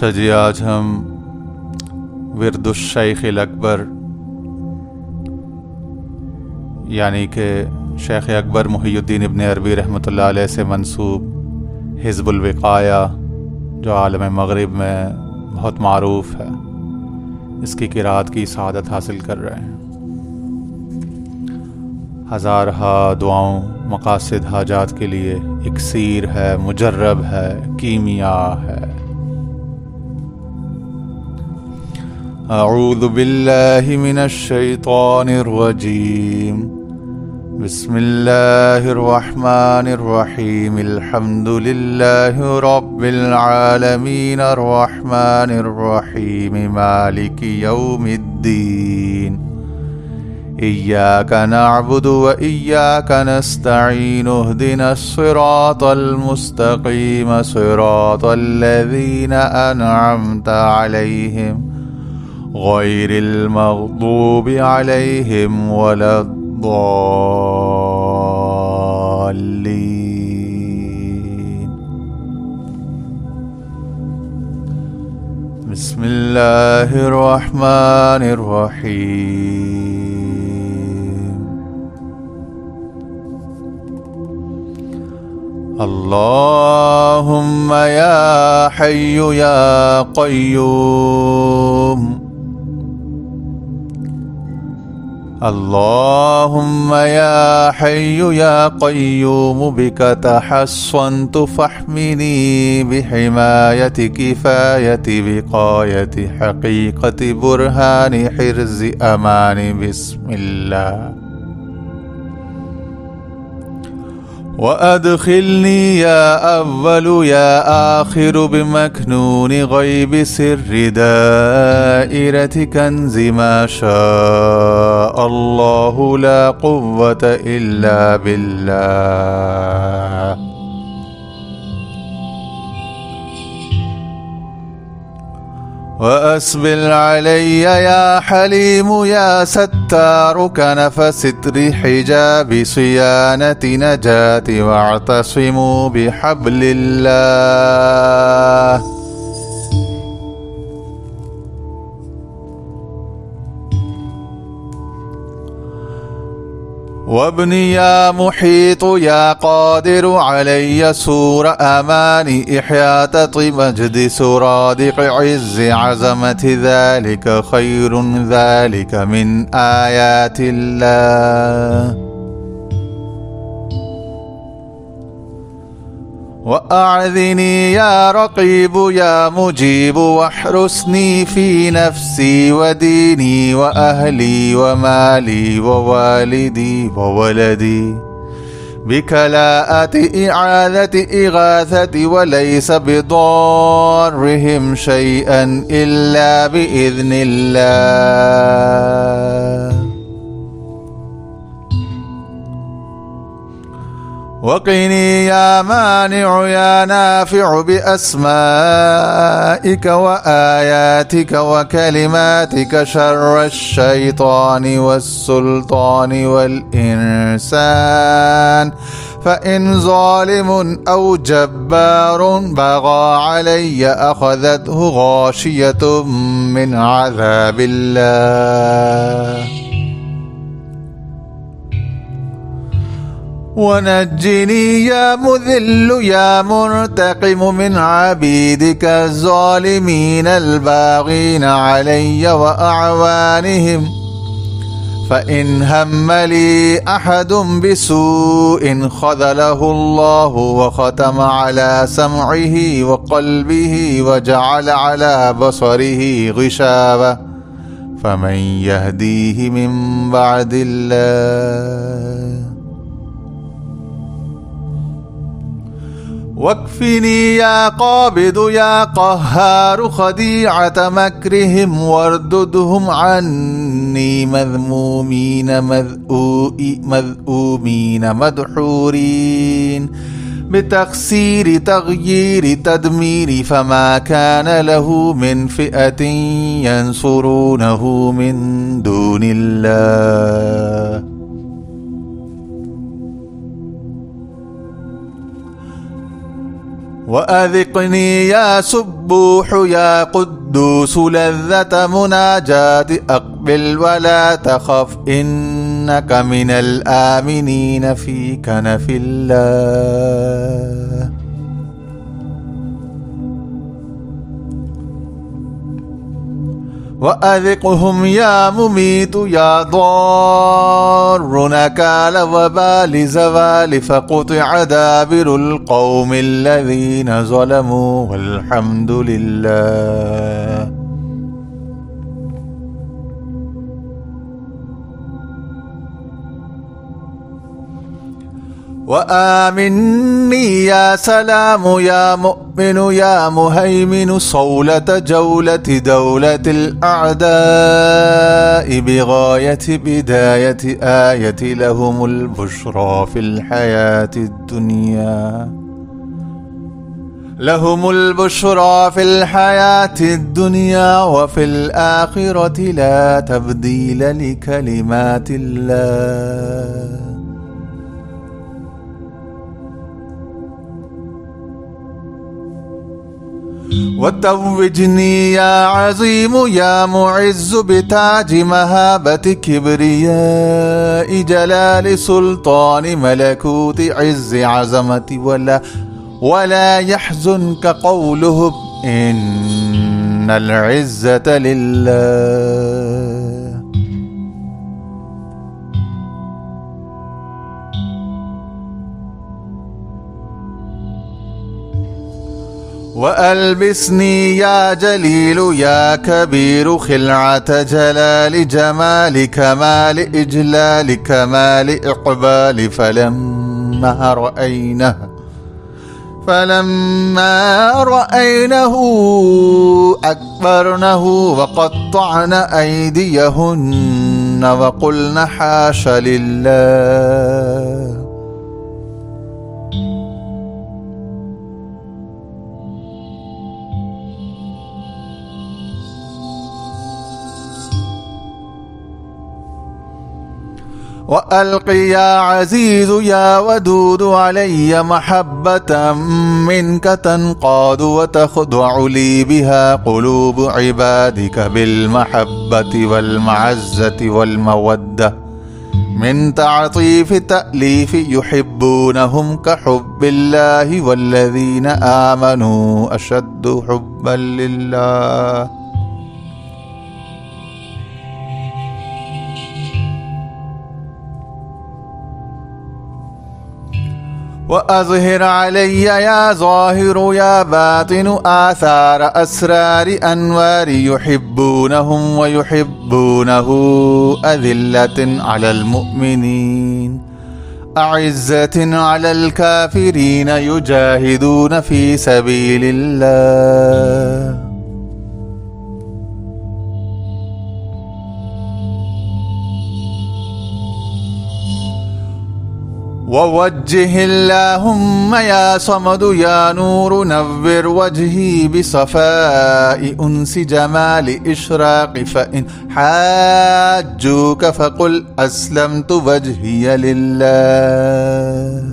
अच्छा जी, आज हम विर्दुश शेख अकबर यानी कि शेख अकबर मुहियुद्दीन इब्न अरबी रहमतुल्लाह अलैह से मंसूब हिज़्बुल विक़ाया जो आलम मग़रिब में बहुत मारूफ़ है, इसकी क़िराअत की सआदत हासिल कर रहे हैं। हज़ारहा दुआओं मक़ासिद हाजात के लिए इक्सीर है, मुजर्रब है, कीमिया है। अऊज़ु बिल्लाहि मिनश शैतानिर रजीम। बिस्मिल्लाहिर रहमानिर रहीम। अल्हम्दुलिल्लाहि रब्बिल आलमीन अर्रहमानिर रहीम मालिकि यौमिद्दीन। इय्याका नअबुदु व इय्याका नस्तईन। इहदिनस सिरातल मुस्तक़ीम सिरातल लज़ीना अनअमता अलैहिम गैरिल मग़दूबि अलैहिम वलद्दाल्लीन। बिस्मिल्लाहिर रहमानिर रहीम। अल्लाहुम्मा या हय्यु या क़य्यूम। अल्लाहुम्मा या हय्यु या क़य्यूम बिका तहस्सनतु फहमिनी बिहिमायति किफ़ायति विक़ायति हक़ीक़ति बुरहानि हिर्ज़ि अमानि। बिस्मिल्लाह। व अदखिलनी या अव्वलु या आखिरु बिमकनूनि गैबि सिर्रि दाइरति कंज़ि मा शाअ अल्लाहु ला कुव्वत इल्ला बिल्लाह। व अस्बिल अलैया या हलीमु या सत्तारु कनफ सित्री हिजाबि सियानति नजाति वअतसिमु बिहब्लिल्लाह। वब्नि या मुहीत या क़ादिर अलैया सूर अमानी इह्यात मजदि सुरादिक़ इज़्ज़ि अज़मति ज़ालिक खैरुन ज़ालिक मिन आयातिल्लाह। वअअज़िनी या रक़ीब या मुजीब वहरुस्नी फ़ी नफ़्सी व दीनी व अहली व माली व वालिदी व वलदी बिकलाअति इआदति इगाथति व लैस बिदार्रिहिम शैअन इल्ला बिइज़्निल्लाह। वक़िनी या मानिअ या नाफ़िअ बिअस्माइक व आयातिक व कलिमातिक शर्रश शैतानि वस्सुल्तानि वल इंसान फ़इन ज़ालिमुन औ जब्बारुन बग़ा अलय्य अख़ज़तहु गाशियतुम मिन अज़ाबिल्लाह। वनज्जिनी या मुज़िल्ल या मुंतक़िम मिन अबीदिक ज़ालिमीन अलबाग़ीन अलय्य व अअवानिहिम फ़इन हम्मली अहदुम बिसूइन ख़ज़लहु अल्लाहु व ख़तम अला समइही व क़ल्बिही व जअल अला बसरिही ग़िशावा फ़मन यहदीहि मिन बअदिल्लाह। वक्फिनी या क़ाबिद या क़ह्हार ख़दीअत मक्रिहिम वरदुदहुम अन्नी मज़मूमीन मज़ऊमीन मदहूरीन बितक़सीरि तग़यीरि तदमीरि फ़मा कान लहु मिन फ़िअतिन यंसुरूनहु मिन दूनिल्लाह। وأذقني يا سبوح يا قدوس لذة مناجات أقبل ولا تخف إنك من الآمنين في كنف الله. وأذقهم يا مميت يا ضار نكال وبال زوال فقطع دابر القوم الذين ظلموا والحمد لله. وآمني يا سلام يا مؤمن يا مهيمن صولة جولة دولة الأعداء بغاية بداية آية لهم البشرى في الحياة الدنيا. لهم البشرى في الحياة الدنيا وفي الآخرة لا تبديل لكلمات الله. وتوجني يا عظيم يا معز بتاج مهابة كبرياء جلال سلطان ملكوت عز عظمة ولا يحزنك قولهم إن العزة لله. وألبسني يا جليل يا كبير خلعة جلال جمال كمال إجلال كمال إقبال فلما رأينه أكبرنه وقطعن أيديهن وقلن حاش لله. وألقي يا عزيز يا ودود علي محبة منك تنقاد وتخضع لي بها قلوب عبادك بالمحبة والمعزة والمودة من تعطيف تأليف يحبونهم كحب الله والذين آمنوا أشد حبا لله. وأظهر علي يا ظاهر يا باطن آثار أسرار أنوار يحبونهم ويحبونه أذلة على المؤمنين أعزة على الكافرين يجاهدون في سبيل الله. ووجه اللهم يا صمد يا نور نور وجهي بصفاء أنس جمال إشراق فإن حاجوك فقل أسلمت وجهي لله.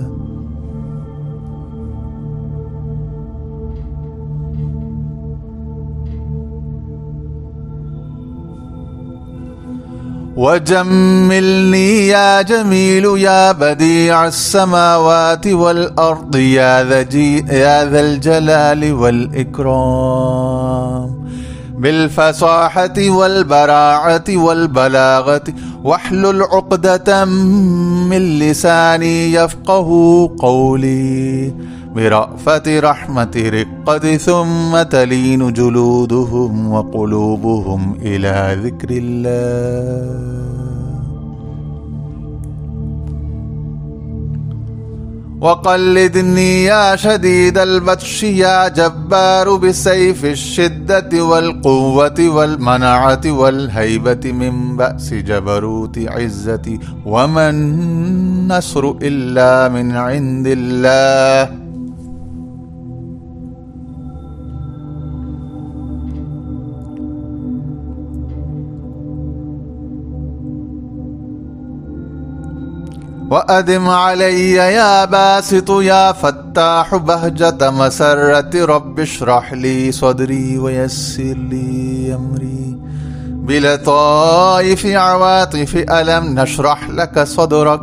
وجملني يا جميل يا بديع السماوات والأرض يا ذا الجلال والإكرام بالفصاحة والبراعة والبلاغة واحلل عقدة من لساني يفقه قولي برأفة رحمة رقة ثم تلين جلودهم وقلوبهم إلى ذكر الله. وقلدني يا شديد البطش يا جبار بسيف الشدة والقوة والمنعة والهيبة من بأس جبروت عزتي وما النصر إلا من عند الله. وأدم علي يا باسط يا فتاح بهجة مسرة رب اشرح لي صدري ويسر لي أمري بلطائف عواطف ألم نشرح لك صدرك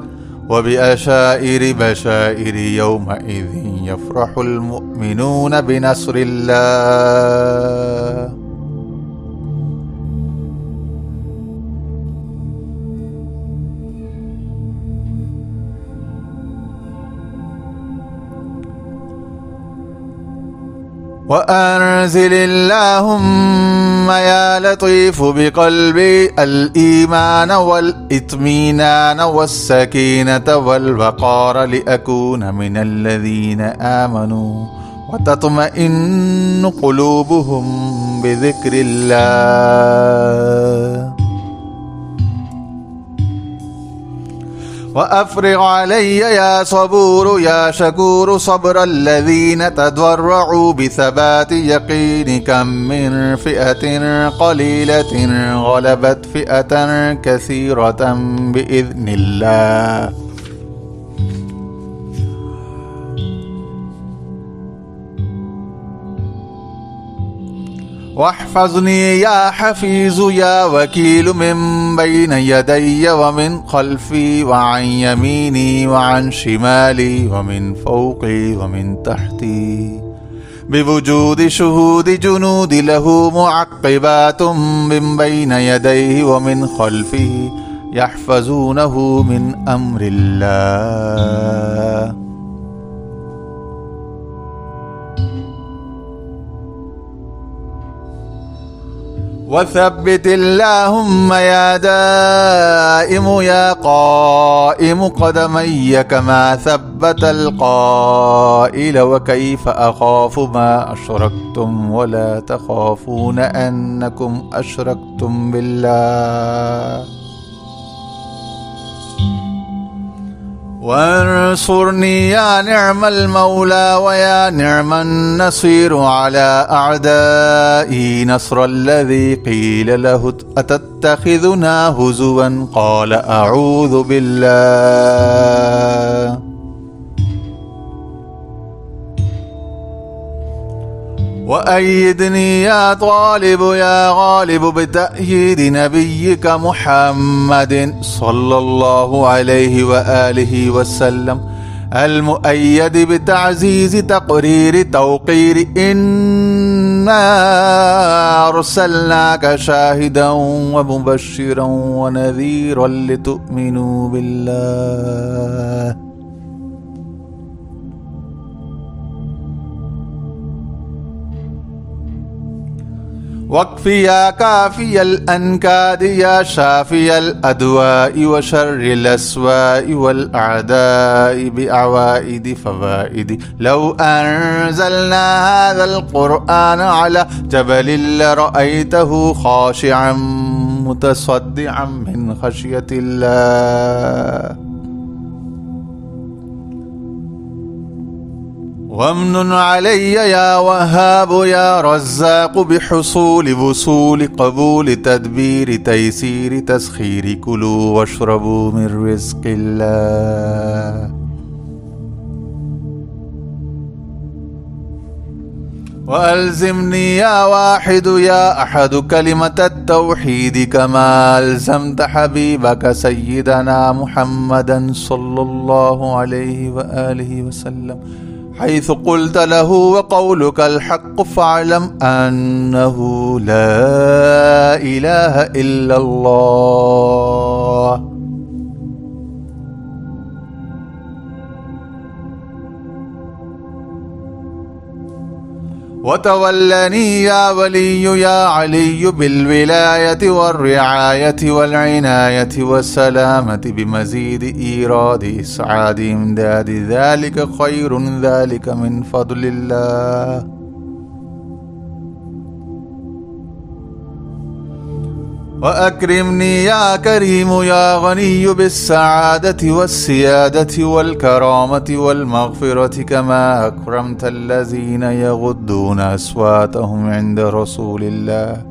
وبأشائر بشائر يومئذ يفرح المؤمنون بنصر الله. وأنزل اللهم يا لطيف بقلبي الإيمان والإطمئنان والسكينة والوقار لأكون من الذين آمنوا وتطمئن قلوبهم بذكر الله. وأفرغ علي يا صبور يا شكور صبر الذين تضرعوا بثبات يقين كم من فئة قليلة غلبت فئة كثيرة بإذن الله. واحفظني يا حفيظ يا وكيل من بين يدي ومن خلفي وعن يميني وعن شمالي ومن فوقي ومن تحتي بوجود شهود جنود له معقبات من بين يديه ومن خلفه يحفظونه من أمر الله. وثبت اللهم يا دائم يا قائم قدمي كما ثبت القائل وكيف أخاف ما أشركتم ولا تخافون أنكم أشركتم بالله. وانصرني يا نعم المولى ويا نعم النصير على أعدائي نصر الذي قيل له أتتخذنا هزوا قال أعوذ بالله. وأيدني يا طالب يا غالب بتأييد نبيك محمد صلى الله عليه وآله وسلم المؤيد بتعزيز تقرير توقير إنا أرسلناك شاهدا ومبشرا ونذيرا لتؤمنوا بالله. واكفي يا كافي الأنكاد يا شافي الأدواء وشر الأسواء والأعداء بأعوائد فوائد. لو أنزلنا هذا القرآن على جبل لرأيته خاشعا متصدعا من خشية الله. وامنن علي يا وهاب يا رزاق بحصول وصول قبول تدبير تيسير تسخير كلوا واشربوا من رزق الله. وألزمني يا واحد يا أحد كلمة التوحيد كما ألزمت حبيبك سيدنا محمدا صلى الله عليه وآله وسلم حيث قلت له وقولك الحق فاعلم أنه لا إله إلا الله. وتولني يا ولي يا علي بالولاية والرعاية والعناية والسلامة بمزيد إيراد إسعاد إمداد ذلك خير ذلك من فضل الله. وأكرمني يا كريم يا غني بالسعادة والسيادة والكرامة والمغفرة كما أكرمت الذين يغضون أصواتهم عند رسول الله.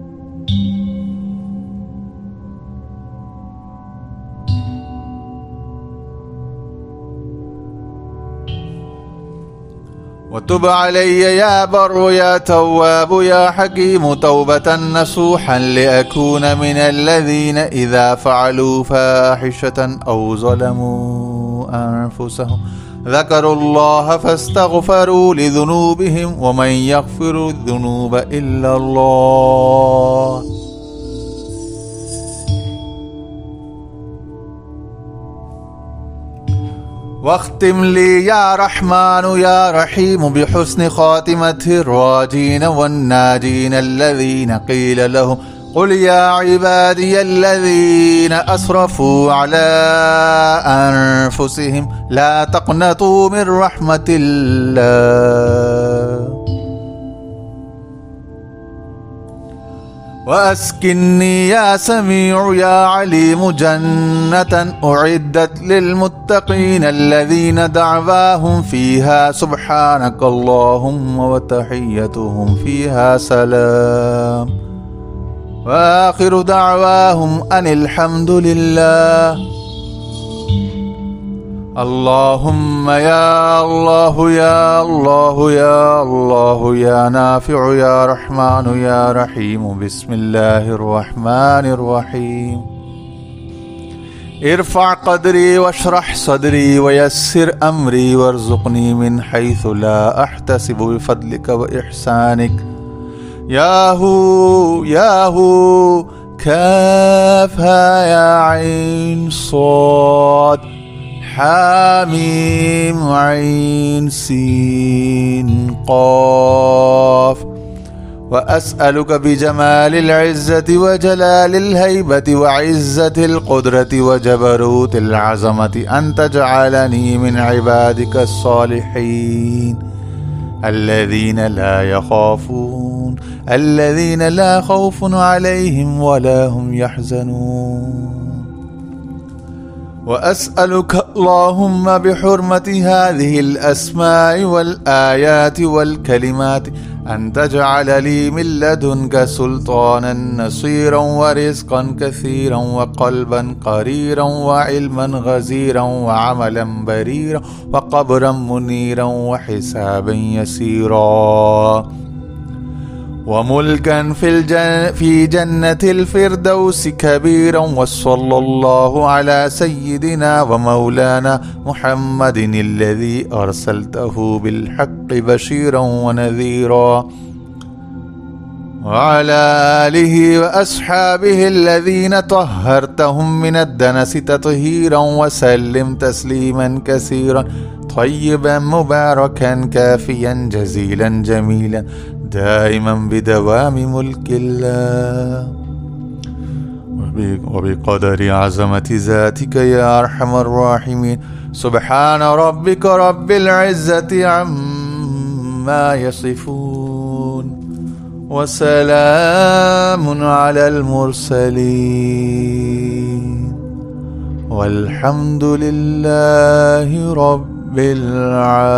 وتب علي يا بر يا تواب يا حكيم توبة نصوحا لأكون من الذين إذا فعلوا فاحشة أو ظلموا أنفسهم ذكروا الله فاستغفروا لذنوبهم ومن يغفر الذنوب إلا الله. واختم لي يا رحمن يا رحيم بحسن خاتمة الراجين والناجين الذين قيل لهم قل يا عبادي الذين أسرفوا على أنفسهم لا تقنطوا من رحمة الله. وأسكنني يا سميع يا عليم جنة أعدت للمتقين الذين دعواهم فيها سبحانك اللهم وتحيتهم فيها سلام وآخر دعواهم أن الحمد لله. اللهم يا الله يا الله يا الله يا نافع يا رحمن يا رحيم بسم الله الرحمن الرحيم. ارفع قدري واشرح صدري ويسر أمري وارزقني من حيث لا أحتسب بفضلك وإحسانك. ياهو ياهو كافها يا عين صاد حاميم عين سين قاف. وأسألك بجمال العزة وجلال الهيبة وعزة القدرة وجبروت العظمة أن تجعلني من عبادك الصالحين الذين لا يخافون الذين لا خوف عليهم ولا هم يحزنون. وأسألك اللهم بحرمة هذه الأسماء والآيات والكلمات أن تجعل لي من لدنك سلطانا نصيرا ورزقا كثيرا وقلبا قريرا وعلما غزيرا وعملا بريرا وقبرا منيرا وحسابا يسيرا وملكا في جنة الفردوس كبيرا. وصلى الله على سيدنا ومولانا محمد الذي أرسلته بالحق بشيرا ونذيرا وعلى آله وأصحابه الذين طهرتهم من الدنس تطهيرا وسلم تسليما كثيرا طيبا مباركا كافيا جزيلا جميلا دائما بدوام ملك الله. وبقدر عظمة ذاتك يا أرحم الراحمين. سبحان ربك رب العزة عما يصفون وسلام على المرسلين والحمد لله رب العالمين.